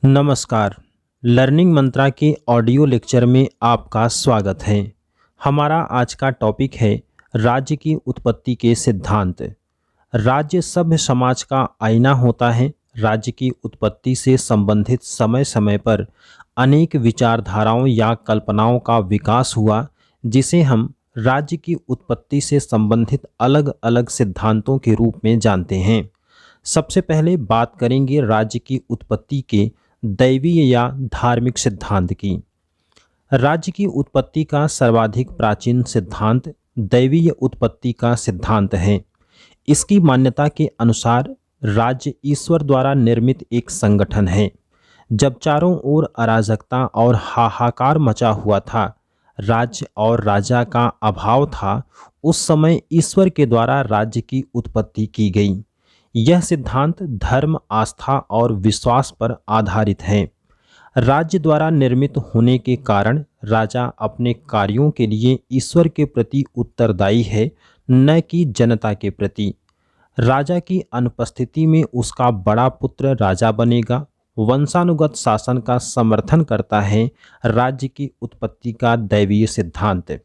नमस्कार। लर्निंग मंत्रा के audio lecture में आपका स्वागत है। हमारा आज का टॉपिक है राज्य की उत्पत्ति के सिद्धांत। राज्य सभ्य समाज का आईना होता है। राज्य की उत्पत्ति से संबंधित समय समय पर अनेक विचारधाराओं या कल्पनाओं का विकास हुआ, जिसे हम राज्य की उत्पत्ति से संबंधित अलग अलग सिद्धांतों के रूप में जानते हैं। सबसे पहले बात करेंगे राज्य की उत्पत्ति के दैवीय या धार्मिक सिद्धांत की। राज्य की उत्पत्ति का सर्वाधिक प्राचीन सिद्धांत दैवीय उत्पत्ति का सिद्धांत है। इसकी मान्यता के अनुसार राज्य ईश्वर द्वारा निर्मित एक संगठन है। जब चारों ओर अराजकता और हाहाकार मचा हुआ था, राज्य और राजा का अभाव था, उस समय ईश्वर के द्वारा राज्य की उत्पत्ति की गई। यह सिद्धांत धर्म, आस्था और विश्वास पर आधारित है। राज्य द्वारा निर्मित होने के कारण राजा अपने कार्यों के लिए ईश्वर के प्रति उत्तरदायी है, न कि जनता के प्रति। राजा की अनुपस्थिति में उसका बड़ा पुत्र राजा बनेगा। वंशानुगत शासन का समर्थन करता है राज्य की उत्पत्ति का दैवीय सिद्धांत।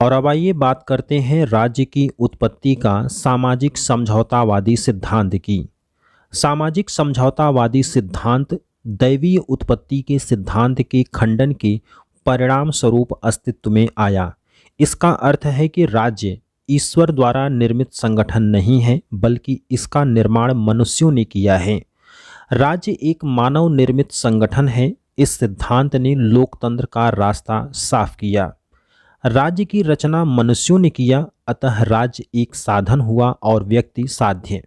और अब आइए बात करते हैं राज्य की उत्पत्ति का सामाजिक समझौतावादी सिद्धांत की। सामाजिक समझौतावादी सिद्धांत दैवीय उत्पत्ति के सिद्धांत के खंडन के परिणाम स्वरूप अस्तित्व में आया। इसका अर्थ है कि राज्य ईश्वर द्वारा निर्मित संगठन नहीं है, बल्कि इसका निर्माण मनुष्यों ने किया है। राज्य एक मानव निर्मित संगठन है। इस सिद्धांत ने लोकतंत्र का रास्ता साफ किया। राज्य की रचना मनुष्यों ने किया, अतः राज्य एक साधन हुआ और व्यक्ति साध्य।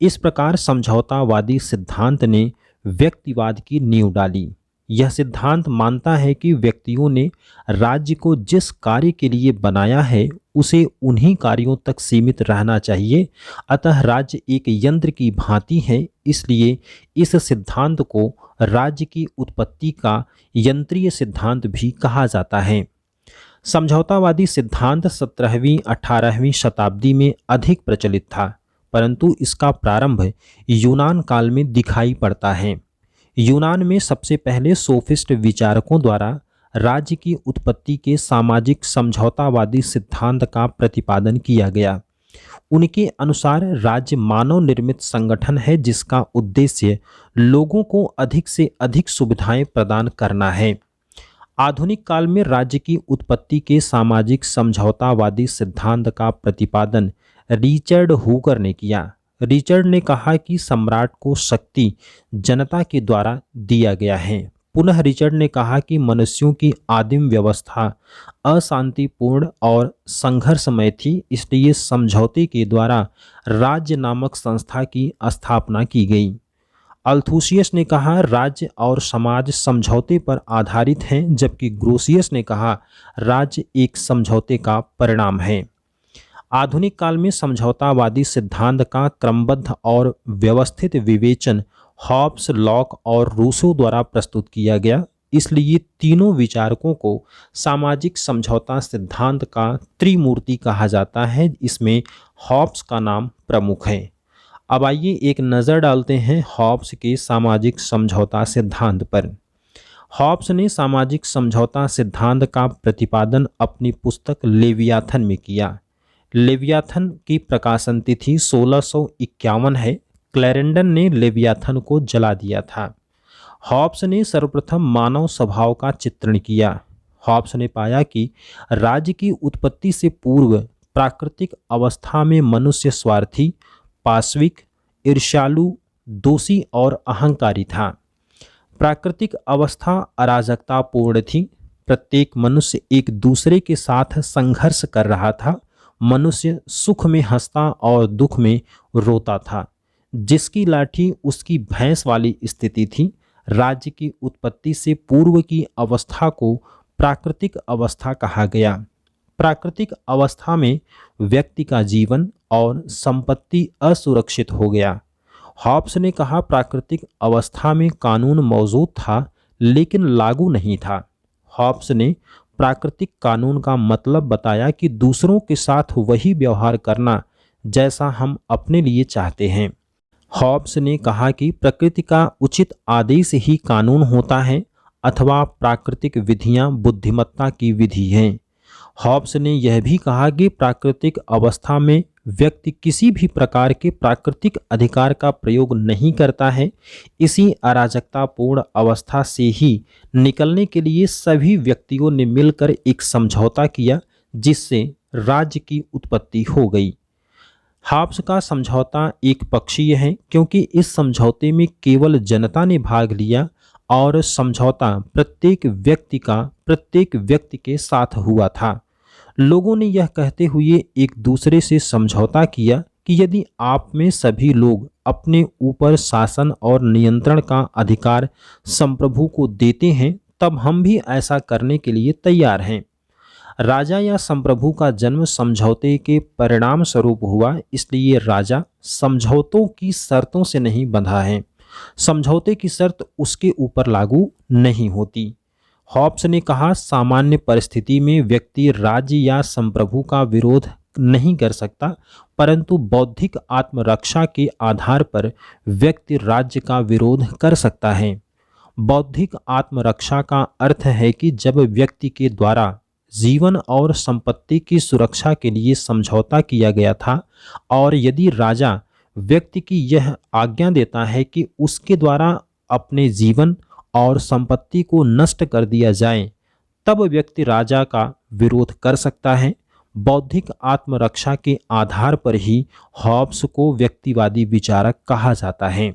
इस प्रकार समझौतावादी सिद्धांत ने व्यक्तिवाद की नींव डाली। यह सिद्धांत मानता है कि व्यक्तियों ने राज्य को जिस कार्य के लिए बनाया है उसे उन्हीं कार्यों तक सीमित रहना चाहिए। अतः राज्य एक यंत्र की भांति है, इसलिए इस सिद्धांत को राज्य की उत्पत्ति का यंत्रीय सिद्धांत भी कहा जाता है। समझौतावादी सिद्धांत 17वीं-18वीं शताब्दी में अधिक प्रचलित था, परंतु इसका प्रारंभ यूनान काल में दिखाई पड़ता है। यूनान में सबसे पहले सोफिस्ट विचारकों द्वारा राज्य की उत्पत्ति के सामाजिक समझौतावादी सिद्धांत का प्रतिपादन किया गया। उनके अनुसार राज्य मानव निर्मित संगठन है जिसका उद्देश्य लोगों को अधिक से अधिक सुविधाएं प्रदान करना है। आधुनिक काल में राज्य की उत्पत्ति के सामाजिक समझौतावादी सिद्धांत का प्रतिपादन रिचर्ड हुकर ने किया। रिचर्ड ने कहा कि सम्राट को शक्ति जनता के द्वारा दिया गया है। पुनः रिचर्ड ने कहा कि मनुष्यों की आदिम व्यवस्था अशांतिपूर्ण और संघर्षमय थी, इसलिए समझौते के द्वारा राज्य नामक संस्था की स्थापना की गई। अल्थुसियस ने कहा राज्य और समाज समझौते पर आधारित हैं, जबकि ग्रोसियस ने कहा राज्य एक समझौते का परिणाम है। आधुनिक काल में समझौतावादी सिद्धांत का क्रमबद्ध और व्यवस्थित विवेचन हॉब्स, लॉक और रूसो द्वारा प्रस्तुत किया गया। इसलिए तीनों विचारकों को सामाजिक समझौता सिद्धांत का त्रिमूर्ति कहा जाता है। इसमें हॉब्स का नाम प्रमुख है। अब आइए एक नज़र डालते हैं हॉब्स के सामाजिक समझौता सिद्धांत पर। हॉब्स ने सामाजिक समझौता सिद्धांत का प्रतिपादन अपनी पुस्तक लेवियाथन में किया। लेवियाथन की प्रकाशन तिथि 1651 है। क्लैरेंडन ने लेवियाथन को जला दिया था। हॉब्स ने सर्वप्रथम मानव स्वभाव का चित्रण किया। हॉब्स ने पाया कि राज्य की उत्पत्ति से पूर्व प्राकृतिक अवस्था में मनुष्य स्वार्थी, पाशविक, ईर्ष्यालु, दोषी और अहंकारी था। प्राकृतिक अवस्था अराजकतापूर्ण थी। प्रत्येक मनुष्य एक दूसरे के साथ संघर्ष कर रहा था। मनुष्य सुख में हंसता और दुख में रोता था। जिसकी लाठी उसकी भैंस वाली स्थिति थी। राज्य की उत्पत्ति से पूर्व की अवस्था को प्राकृतिक अवस्था कहा गया। प्राकृतिक अवस्था में व्यक्ति का जीवन और संपत्ति असुरक्षित हो गया। हॉब्स ने कहा प्राकृतिक अवस्था में कानून मौजूद था लेकिन लागू नहीं था। हॉब्स ने प्राकृतिक कानून का मतलब बताया कि दूसरों के साथ वही व्यवहार करना जैसा हम अपने लिए चाहते हैं। हॉब्स ने कहा कि प्रकृति का उचित आदेश ही कानून होता है अथवा प्राकृतिक विधियां बुद्धिमत्ता की विधि हैं। हॉब्स ने यह भी कहा कि प्राकृतिक अवस्था में व्यक्ति किसी भी प्रकार के प्राकृतिक अधिकार का प्रयोग नहीं करता है। इसी अराजकतापूर्ण अवस्था से ही निकलने के लिए सभी व्यक्तियों ने मिलकर एक समझौता किया जिससे राज्य की उत्पत्ति हो गई। हॉब्स का समझौता एक पक्षीय है क्योंकि इस समझौते में केवल जनता ने भाग लिया और समझौता प्रत्येक व्यक्ति के साथ हुआ था। लोगों ने यह कहते हुए एक दूसरे से समझौता किया कि यदि आप में सभी लोग अपने ऊपर शासन और नियंत्रण का अधिकार संप्रभु को देते हैं तब हम भी ऐसा करने के लिए तैयार हैं। राजा या संप्रभु का जन्म समझौते के परिणाम स्वरूप हुआ, इसलिए राजा समझौतों की शर्तों से नहीं बंधा है। समझौते की शर्त उसके ऊपर लागू नहीं होती। हॉब्स ने कहा सामान्य परिस्थिति में व्यक्ति राज्य या संप्रभु का विरोध नहीं कर सकता, परंतु बौद्धिक आत्मरक्षा के आधार पर व्यक्ति राज्य का विरोध कर सकता है। बौद्धिक आत्मरक्षा का अर्थ है कि जब व्यक्ति के द्वारा जीवन और संपत्ति की सुरक्षा के लिए समझौता किया गया था और यदि राजा व्यक्ति की यह आज्ञा देता है कि उसके द्वारा अपने जीवन और संपत्ति को नष्ट कर दिया जाए, तब व्यक्ति राजा का विरोध कर सकता है। बौद्धिक आत्मरक्षा के आधार पर ही हॉब्स को व्यक्तिवादी विचारक कहा जाता है।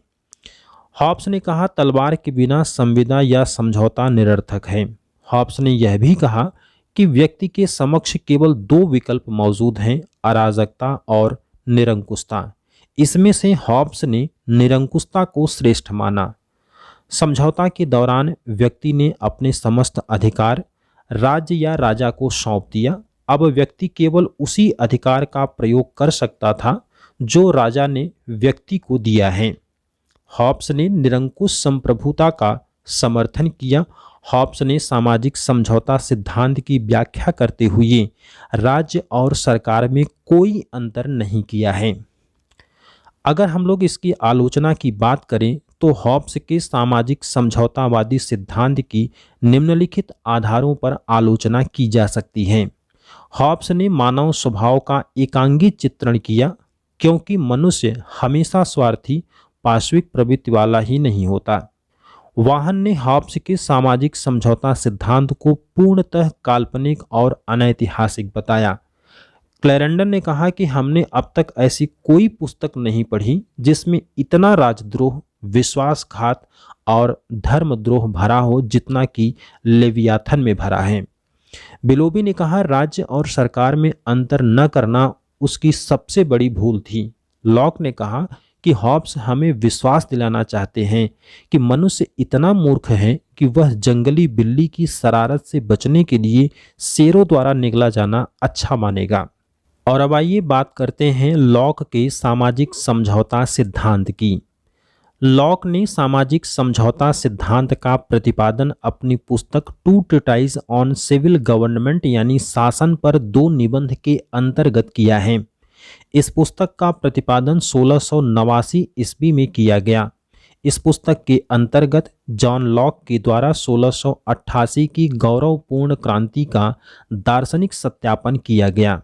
हॉब्स ने कहा तलवार के बिना संविदा या समझौता निरर्थक है। हॉब्स ने यह भी कहा कि व्यक्ति के समक्ष केवल दो विकल्प मौजूद हैं, अराजकता और निरंकुशता। इसमें से हॉब्स ने निरंकुशता को श्रेष्ठ माना। समझौता के दौरान व्यक्ति ने अपने समस्त अधिकार राज्य या राजा को सौंप दिया। अब व्यक्ति केवल उसी अधिकार का प्रयोग कर सकता था जो राजा ने व्यक्ति को दिया है। हॉब्स ने निरंकुश संप्रभुता का समर्थन किया। हॉब्स ने सामाजिक समझौता सिद्धांत की व्याख्या करते हुए राज्य और सरकार में कोई अंतर नहीं किया है। अगर हम लोग इसकी आलोचना की बात करें तो हॉब्स के सामाजिक समझौतावादी सिद्धांत की निम्नलिखित आधारों पर आलोचना की जा सकती है। हॉब्स ने मानव स्वभाव का एकांगी चित्रण किया, क्योंकि मनुष्य हमेशा स्वार्थी पार्श्विक प्रवृत्ति वाला ही नहीं होता। वाहन ने हॉब्स के सामाजिक समझौता सिद्धांत को पूर्णतः काल्पनिक और अनैतिहासिक बताया। क्लैरेंडन ने कहा कि हमने अब तक ऐसी कोई पुस्तक नहीं पढ़ी जिसमें इतना राजद्रोह, विश्वासघात और धर्मद्रोह भरा हो जितना कि लेवियाथन में भरा है। बिलोबी ने कहा राज्य और सरकार में अंतर न करना उसकी सबसे बड़ी भूल थी। लॉक ने कहा कि हॉब्स हमें विश्वास दिलाना चाहते हैं कि मनुष्य इतना मूर्ख है कि वह जंगली बिल्ली की शरारत से बचने के लिए शेरों द्वारा निगला जाना अच्छा मानेगा। और अब आइए बात करते हैं लॉक के सामाजिक समझौता सिद्धांत की। लॉक ने सामाजिक समझौता सिद्धांत का प्रतिपादन अपनी पुस्तक two treatise on civil government यानी शासन पर 2 निबंध के अंतर्गत किया है। इस पुस्तक का प्रतिपादन 1689 ईस्वी में किया गया। इस पुस्तक के अंतर्गत जॉन लॉक के द्वारा 1688 की गौरवपूर्ण क्रांति का दार्शनिक सत्यापन किया गया।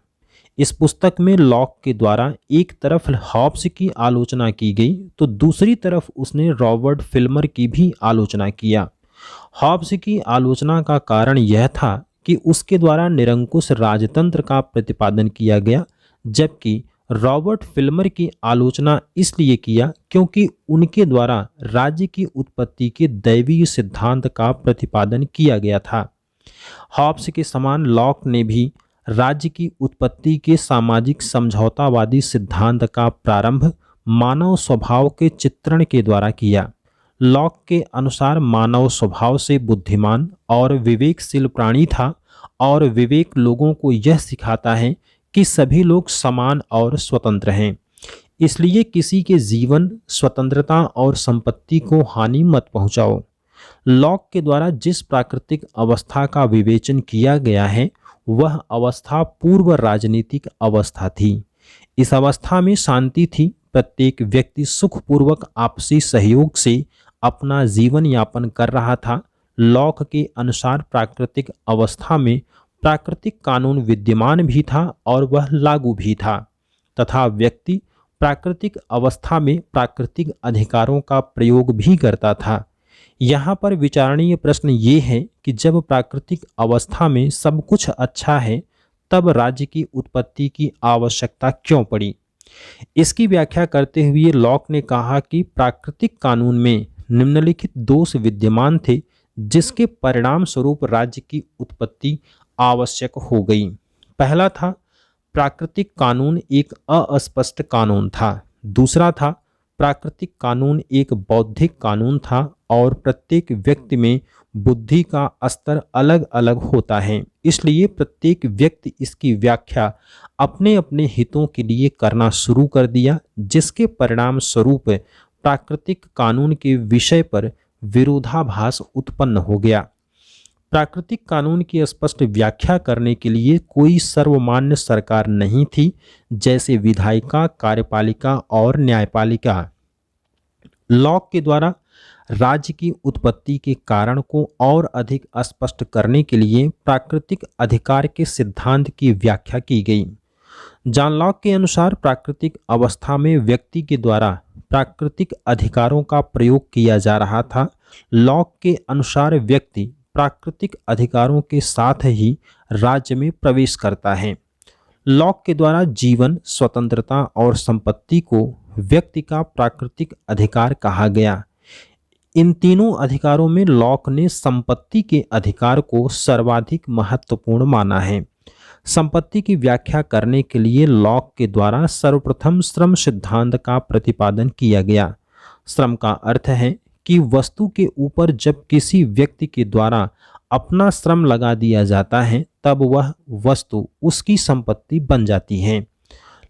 इस पुस्तक में लॉक के द्वारा एक तरफ हॉब्स की आलोचना की गई तो दूसरी तरफ उसने रॉबर्ट फिल्मर की भी आलोचना किया। हॉब्स की आलोचना का कारण यह था कि उसके द्वारा निरंकुश राजतंत्र का प्रतिपादन किया गया, जबकि रॉबर्ट फिल्मर की आलोचना इसलिए किया क्योंकि उनके द्वारा राज्य की उत्पत्ति के दैवीय सिद्धांत का प्रतिपादन किया गया था। हॉब्स के समान लॉक ने भी राज्य की उत्पत्ति के सामाजिक समझौतावादी सिद्धांत का प्रारंभ मानव स्वभाव के चित्रण के द्वारा किया। लॉक के अनुसार मानव स्वभाव से बुद्धिमान और विवेकशील प्राणी था और विवेक लोगों को यह सिखाता है कि सभी लोग समान और स्वतंत्र हैं, इसलिए किसी के जीवन, स्वतंत्रता और संपत्ति को हानि मत पहुंचाओ। लॉक के द्वारा जिस प्राकृतिक अवस्था का विवेचन किया गया है वह अवस्था पूर्व राजनीतिक अवस्था थी। इस अवस्था में शांति थी। प्रत्येक व्यक्ति सुखपूर्वक आपसी सहयोग से अपना जीवन यापन कर रहा था। लॉक के अनुसार प्राकृतिक अवस्था में प्राकृतिक कानून विद्यमान भी था और वह लागू भी था तथा व्यक्ति प्राकृतिक अवस्था में प्राकृतिक अधिकारों का प्रयोग भी करता था। यहाँ पर विचारणीय प्रश्न ये है कि जब प्राकृतिक अवस्था में सब कुछ अच्छा है तब राज्य की उत्पत्ति की आवश्यकता क्यों पड़ी। इसकी व्याख्या करते हुए लॉक ने कहा कि प्राकृतिक कानून में निम्नलिखित दोष विद्यमान थे जिसके परिणाम स्वरूप राज्य की उत्पत्ति आवश्यक हो गई। पहला था प्राकृतिक कानून एक अस्पष्ट कानून था। दूसरा था प्राकृतिक कानून एक बौद्धिक कानून था और प्रत्येक व्यक्ति में बुद्धि का स्तर अलग अलग होता है, इसलिए प्रत्येक व्यक्ति इसकी व्याख्या अपने अपने हितों के लिए करना शुरू कर दिया, जिसके परिणाम स्वरूप प्राकृतिक कानून के विषय पर विरोधाभास उत्पन्न हो गया। प्राकृतिक कानून की स्पष्ट व्याख्या करने के लिए कोई सर्वमान्य सरकार नहीं थी, जैसे विधायिका, कार्यपालिका और न्यायपालिका। लॉक के द्वारा राज्य की उत्पत्ति के कारण को और अधिक स्पष्ट करने के लिए प्राकृतिक अधिकार के सिद्धांत की व्याख्या की गई। जॉन लॉक के अनुसार प्राकृतिक अवस्था में व्यक्ति के द्वारा प्राकृतिक अधिकारों का प्रयोग किया जा रहा था। लॉक के अनुसार व्यक्ति प्राकृतिक अधिकारों के साथ ही राज्य में प्रवेश करता है। लॉक के द्वारा जीवन, स्वतंत्रता और संपत्ति को व्यक्ति का प्राकृतिक अधिकार कहा गया। इन तीनों अधिकारों में लॉक ने संपत्ति के अधिकार को सर्वाधिक महत्वपूर्ण माना है। संपत्ति की व्याख्या करने के लिए लॉक के द्वारा सर्वप्रथम श्रम सिद्धांत का प्रतिपादन किया गया। श्रम का अर्थ है कि वस्तु के ऊपर जब किसी व्यक्ति के द्वारा अपना श्रम लगा दिया जाता है तब वह वस्तु उसकी संपत्ति बन जाती है।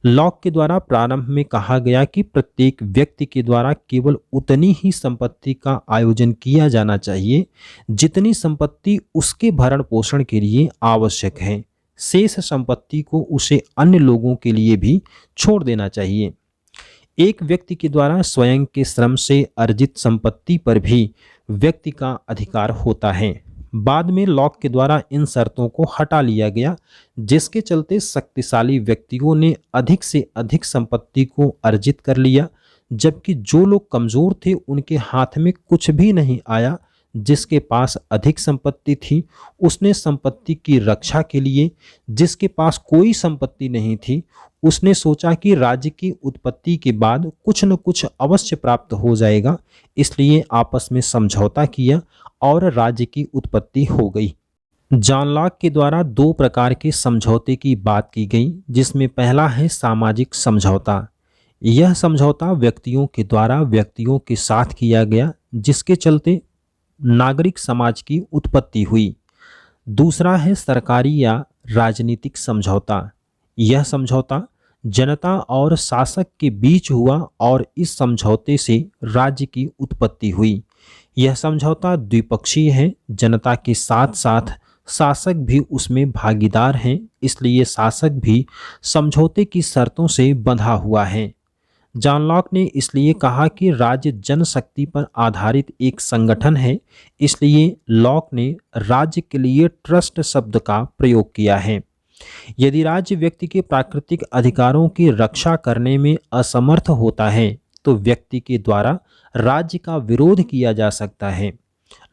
लॉक के द्वारा प्रारंभ में कहा गया कि प्रत्येक व्यक्ति के द्वारा केवल उतनी ही संपत्ति का आयोजन किया जाना चाहिए जितनी संपत्ति उसके भरण पोषण के लिए आवश्यक है। शेष संपत्ति को उसे अन्य लोगों के लिए भी छोड़ देना चाहिए। एक व्यक्ति के द्वारा स्वयं के श्रम से अर्जित संपत्ति पर भी व्यक्ति का अधिकार होता है। बाद में लॉक के द्वारा इन शर्तों को हटा लिया गया, जिसके चलते शक्तिशाली व्यक्तियों ने अधिक से अधिक संपत्ति को अर्जित कर लिया, जबकि जो लोग कमजोर थे उनके हाथ में कुछ भी नहीं आया। जिसके पास अधिक संपत्ति थी उसने संपत्ति की रक्षा के लिए, जिसके पास कोई संपत्ति नहीं थी उसने सोचा कि राज्य की उत्पत्ति के बाद कुछ न कुछ अवश्य प्राप्त हो जाएगा, इसलिए आपस में समझौता किया और राज्य की उत्पत्ति हो गई। जॉन लॉक के द्वारा दो प्रकार के समझौते की बात की गई, जिसमें पहला है सामाजिक समझौता। यह समझौता व्यक्तियों के द्वारा व्यक्तियों के साथ किया गया, जिसके चलते नागरिक समाज की उत्पत्ति हुई। दूसरा है सरकारी या राजनीतिक समझौता। यह समझौता जनता और शासक के बीच हुआ और इस समझौते से राज्य की उत्पत्ति हुई। यह समझौता द्विपक्षीय है। जनता के साथ साथ शासक भी उसमें भागीदार हैं, इसलिए शासक भी समझौते की शर्तों से बंधा हुआ है। जॉन लॉक ने इसलिए कहा कि राज्य जनशक्ति पर आधारित एक संगठन है, इसलिए लॉक ने राज्य के लिए ट्रस्ट शब्द का प्रयोग किया है। यदि राज्य व्यक्ति के प्राकृतिक अधिकारों की रक्षा करने में असमर्थ होता है तो व्यक्ति के द्वारा राज्य का विरोध किया जा सकता है।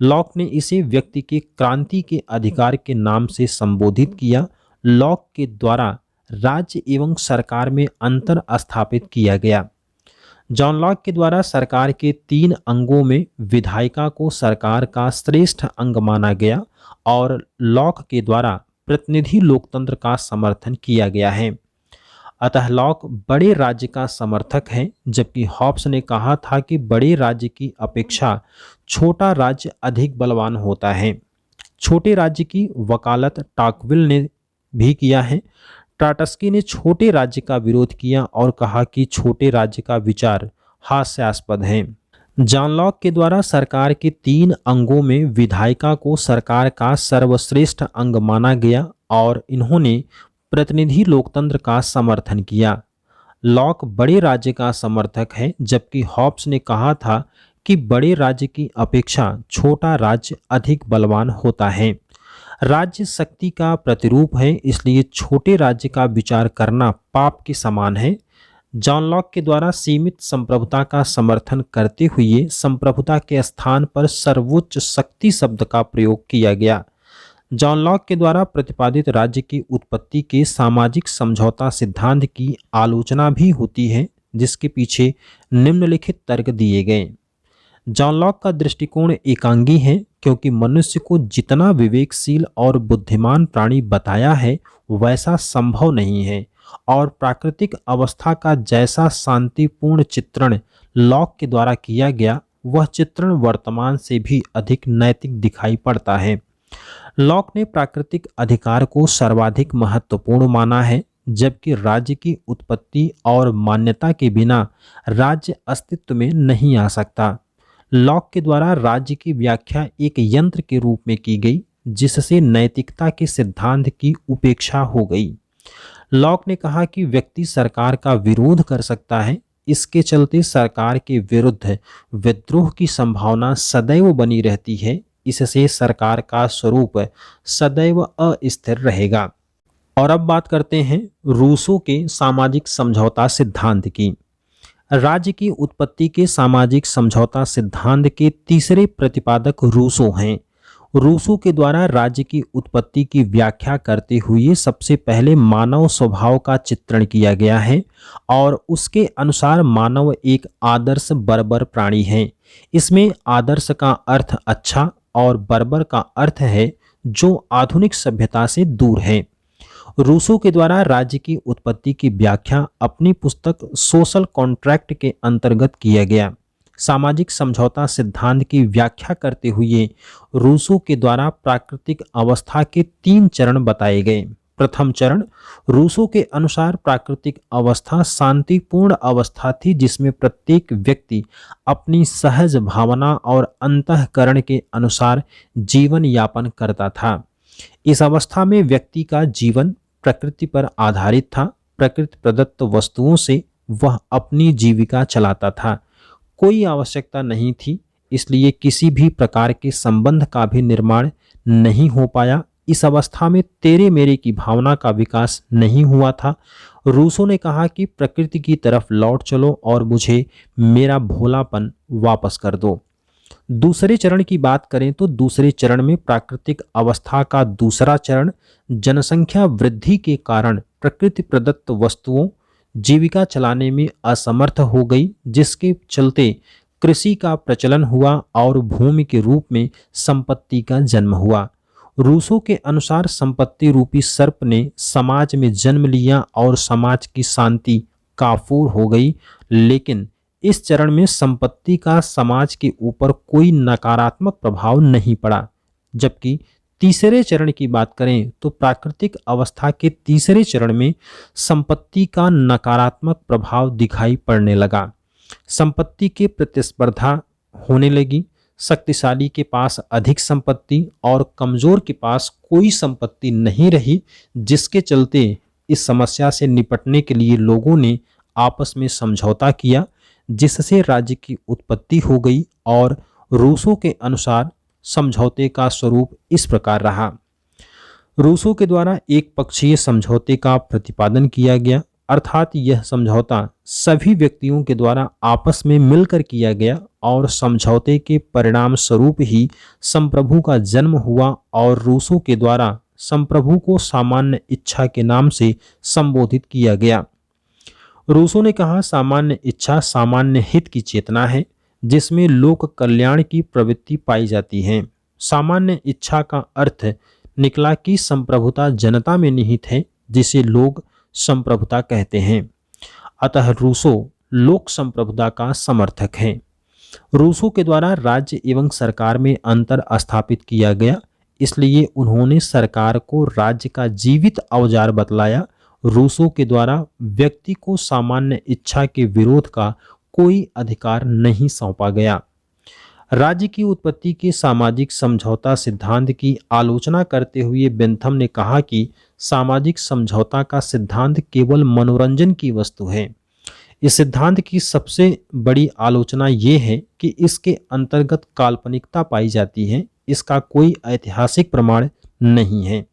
लॉक ने इसे व्यक्ति के क्रांति के अधिकार के नाम से संबोधित किया। लॉक के द्वारा राज्य एवं सरकार में अंतर स्थापित किया गया। जॉन लॉक के द्वारा सरकार के 3 अंगों में विधायिका को सरकार का श्रेष्ठ अंग माना गया और लॉक के द्वारा प्रतिनिधि लोकतंत्र का समर्थन किया गया है। अतः लॉक बड़े राज्य का समर्थक है, जबकि हॉब्स ने कहा था कि बड़े राज्य की अपेक्षा छोटा राज्य अधिक बलवान होता है। छोटे राज्य की वकालत टॉकविल ने भी किया है। ट्राटस्की ने छोटे राज्य का विरोध किया और कहा कि छोटे राज्य का विचार हास्यास्पद है। जॉन लॉक के द्वारा सरकार के 3 अंगों में विधायिका को सरकार का सर्वश्रेष्ठ अंग माना गया और इन्होंने प्रतिनिधि लोकतंत्र का समर्थन किया। लॉक बड़े राज्य का समर्थक है, जबकि हॉब्स ने कहा था कि बड़े राज्य की अपेक्षा छोटा राज्य अधिक बलवान होता है। राज्य शक्ति का प्रतिरूप है, इसलिए छोटे राज्य का विचार करना पाप के समान है। जॉन लॉक के द्वारा सीमित संप्रभुता का समर्थन करते हुए संप्रभुता के स्थान पर सर्वोच्च शक्ति शब्द का प्रयोग किया गया। जॉन लॉक के द्वारा प्रतिपादित राज्य की उत्पत्ति के सामाजिक समझौता सिद्धांत की आलोचना भी होती है, जिसके पीछे निम्नलिखित तर्क दिए गए। जॉन लॉक का दृष्टिकोण एकांगी है, क्योंकि मनुष्य को जितना विवेकशील और बुद्धिमान प्राणी बताया है वैसा संभव नहीं है, और प्राकृतिक अवस्था का जैसा शांतिपूर्ण चित्रण लॉक के द्वारा किया गया वह चित्रण वर्तमान से भी अधिक नैतिक दिखाई पड़ता है। लॉक ने प्राकृतिक अधिकार को सर्वाधिक महत्वपूर्ण माना है, जबकि राज्य की उत्पत्ति और मान्यता के बिना राज्य अस्तित्व में नहीं आ सकता। लॉक के द्वारा राज्य की व्याख्या एक यंत्र के रूप में की गई, जिससे नैतिकता के सिद्धांत की उपेक्षा हो गई। लॉक ने कहा कि व्यक्ति सरकार का विरोध कर सकता है, इसके चलते सरकार के विरुद्ध विद्रोह की संभावना सदैव बनी रहती है। इससे सरकार का स्वरूप सदैव अस्थिर रहेगा। और अब बात करते हैं रूसों के सामाजिक समझौता सिद्धांत की। राज्य की उत्पत्ति के सामाजिक समझौता सिद्धांत के तीसरे प्रतिपादक रूसो हैं। रूसो के द्वारा राज्य की उत्पत्ति की व्याख्या करते हुए सबसे पहले मानव स्वभाव का चित्रण किया गया है और उसके अनुसार मानव एक आदर्श बर्बर प्राणी है। इसमें आदर्श का अर्थ अच्छा और बर्बर का अर्थ है जो आधुनिक सभ्यता से दूर है। रूसो के द्वारा राज्य की उत्पत्ति की व्याख्या अपनी पुस्तक सोशल कॉन्ट्रैक्ट के अंतर्गत किया गया। सामाजिक समझौता सिद्धांत की व्याख्या करते हुए रूसो के द्वारा प्राकृतिक अवस्था के 3 चरण बताए गए। प्रथम चरण, रूसो के अनुसार प्राकृतिक अवस्था शांतिपूर्ण अवस्था थी जिसमें प्रत्येक व्यक्ति अपनी सहज भावना और अंतःकरण के अनुसार जीवन यापन करता था। इस अवस्था में व्यक्ति का जीवन प्रकृति पर आधारित था। प्रकृति प्रदत्त वस्तुओं से वह अपनी जीविका चलाता था। कोई आवश्यकता नहीं थी, इसलिए किसी भी प्रकार के संबंध का भी निर्माण नहीं हो पाया। इस अवस्था में तेरे मेरे की भावना का विकास नहीं हुआ था। रूसो ने कहा कि प्रकृति की तरफ लौट चलो और मुझे मेरा भोलापन वापस कर दो। दूसरे चरण की बात करें तो दूसरे चरण में प्राकृतिक अवस्था का दूसरा चरण जनसंख्या वृद्धि के कारण प्रकृति प्रदत्त वस्तुओं जीविका चलाने में असमर्थ हो गई, जिसके चलते कृषि का प्रचलन हुआ और भूमि के रूप में संपत्ति का जन्म हुआ। रूसो के अनुसार संपत्ति रूपी सर्प ने समाज में जन्म लिया और समाज की शांति काफूर हो गई। लेकिन इस चरण में संपत्ति का समाज के ऊपर कोई नकारात्मक प्रभाव नहीं पड़ा। जबकि तीसरे चरण की बात करें तो प्राकृतिक अवस्था के तीसरे चरण में संपत्ति का नकारात्मक प्रभाव दिखाई पड़ने लगा। संपत्ति की प्रतिस्पर्धा होने लगी। शक्तिशाली के पास अधिक संपत्ति और कमजोर के पास कोई संपत्ति नहीं रही, जिसके चलते इस समस्या से निपटने के लिए लोगों ने आपस में समझौता किया, जिससे राज्य की उत्पत्ति हो गई। और रूसो के अनुसार समझौते का स्वरूप इस प्रकार रहा। रूसो के द्वारा एक पक्षीय समझौते का प्रतिपादन किया गया, अर्थात यह समझौता सभी व्यक्तियों के द्वारा आपस में मिलकर किया गया और समझौते के परिणाम स्वरूप ही संप्रभु का जन्म हुआ। और रूसो के द्वारा संप्रभु को सामान्य इच्छा के नाम से संबोधित किया गया। रूसो ने कहा, सामान्य इच्छा सामान्य हित की चेतना है जिसमें लोक कल्याण की प्रवृत्ति पाई जाती है। सामान्य इच्छा का अर्थ निकला कि संप्रभुता जनता में निहित है, जिसे लोग संप्रभुता कहते हैं। अतः रूसो लोक संप्रभुता का समर्थक है। रूसो के द्वारा राज्य एवं सरकार में अंतर स्थापित किया गया, इसलिए उन्होंने सरकार को राज्य का जीवित औजार बतलाया। रूसो के द्वारा व्यक्ति को सामान्य इच्छा के विरोध का कोई अधिकार नहीं सौंपा गया। राज्य की उत्पत्ति के सामाजिक समझौता सिद्धांत की आलोचना करते हुए बेंथम ने कहा कि सामाजिक समझौता का सिद्धांत केवल मनोरंजन की वस्तु है। इस सिद्धांत की सबसे बड़ी आलोचना ये है कि इसके अंतर्गत काल्पनिकता पाई जाती है, इसका कोई ऐतिहासिक प्रमाण नहीं है।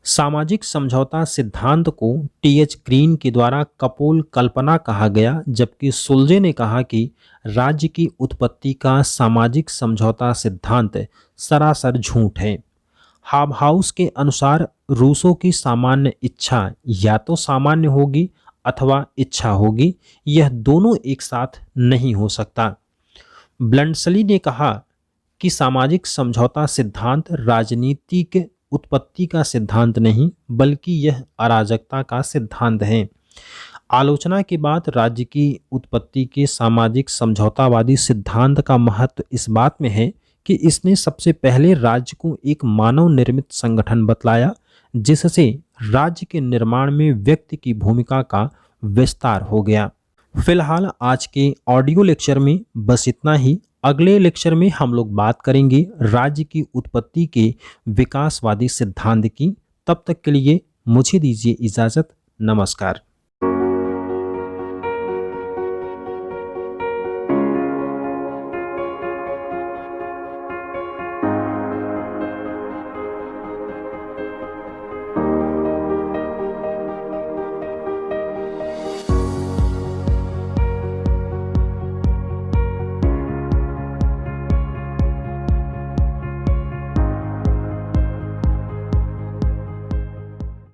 सामाजिक समझौता सिद्धांत को टी.एच. ग्रीन के द्वारा कपोल कल्पना कहा गया, जबकि सुलजे ने कहा कि राज्य की उत्पत्ति का सामाजिक समझौता सिद्धांत सरासर झूठ है। हाबहाउस के अनुसार रूसो की सामान्य इच्छा या तो सामान्य होगी अथवा इच्छा होगी, यह दोनों एक साथ नहीं हो सकता। ब्लंडसली ने कहा कि सामाजिक समझौता सिद्धांत राजनीतिक उत्पत्ति का सिद्धांत नहीं, बल्कि यह अराजकता का सिद्धांत है। आलोचना के बाद राज्य की उत्पत्ति के सामाजिक समझौतावादी सिद्धांत का महत्व इस बात में है कि इसने सबसे पहले राज्य को एक मानव निर्मित संगठन बतलाया, जिससे राज्य के निर्माण में व्यक्ति की भूमिका का विस्तार हो गया। फिलहाल आज के ऑडियो लेक्चर में बस इतना ही। अगले लेक्चर में हम लोग बात करेंगे राज्य की उत्पत्ति के विकासवादी सिद्धांत की। तब तक के लिए मुझे दीजिए इजाज़त। नमस्कार।